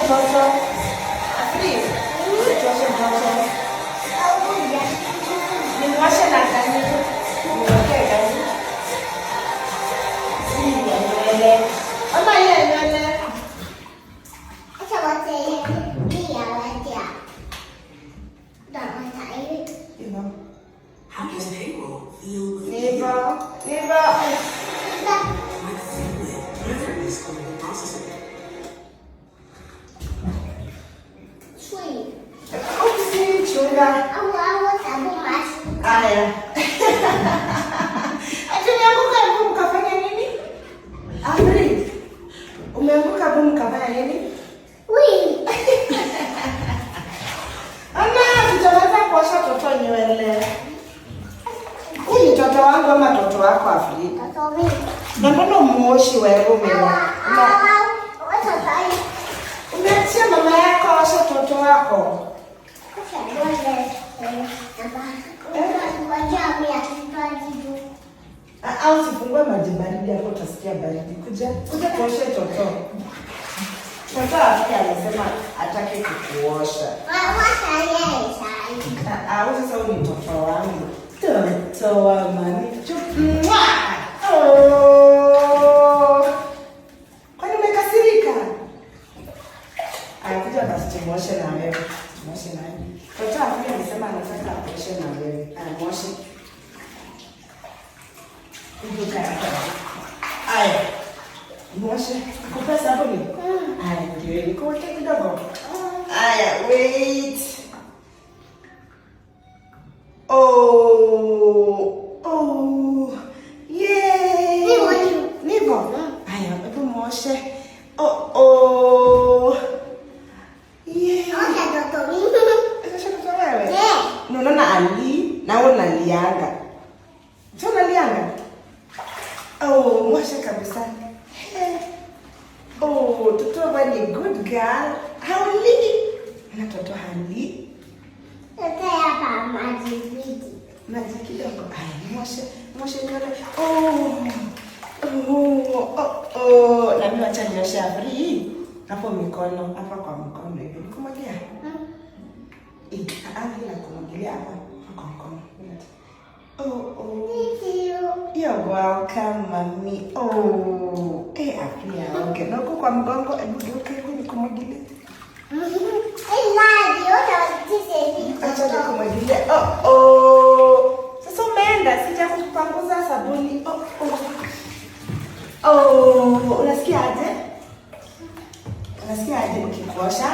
mtoto. Afri. Tuoshe mtoto. Nimwoshe na gani? Nimwoshe gani? Nywele. Mama yeye nywele. Acha wote hii ya wadia. Dawa tai. How does payroll feel with Neighbor. effortless criminal processing? Sweet. Oksi chunga. Awo sabu masu. Aya. Atumeanguka hapo mkafanya nini? Afri. Umeanguka hapo mkafanya nini? Wee. Ana tutaweza kuosha toto nywele. Huyu ni toto wangu ama toto wako Afri? Toto mimi. Na mbona umuoshi wewe Wacha tai. umeachia mama yako aoshe toto wako? Acha ngoje. Au sifungue maji baridi hapo utasikia baridi. Kuja kuoshe toto. Toto Afri alisema hataki kukuosha. Wacha yeye sai. Au sasa huyu ni toto wangu. Toto wa mami. Oh. Kwani umekasirika? Anakuja basi tumuoshe na wewe. Tumuoshe na wewe. Toto Afri alisema anataka akuoshe na wewe. Muoshe. Ndio kaka. Aya. Muoshe. Kupa sabuni. Aya, ndio niko kidogo. Aya, wait. Oh. Yay. Nivo. Aya, hebu muoshe. Oh. Yeah. Wacha toto mimi. Sasa kwa wewe. Yeah. Unaona ali na wewe unalianga. Sio unalianga? Oh, muoshe kabisa. Oh, toto wewe ni good girl. Hauli. Na toto hali. Toto hapa maji vidi. Maji kidogo. Aya, muoshe nywele. Na mimi acha nioshe Afri. Hapo mikono, hapa kwa mkono hivi. Nikumwagia. Ila kumwagilia hapa kwa mkono. You're welcome, mommy. Afri, okay. Na huko kwa mgongo, hebu geuke huko nikumwagilie. Acha nikumwagilie. Sasa umeenda, sija kupanguza sabuni. Unasikia aje? Unasikia aje nikikuosha?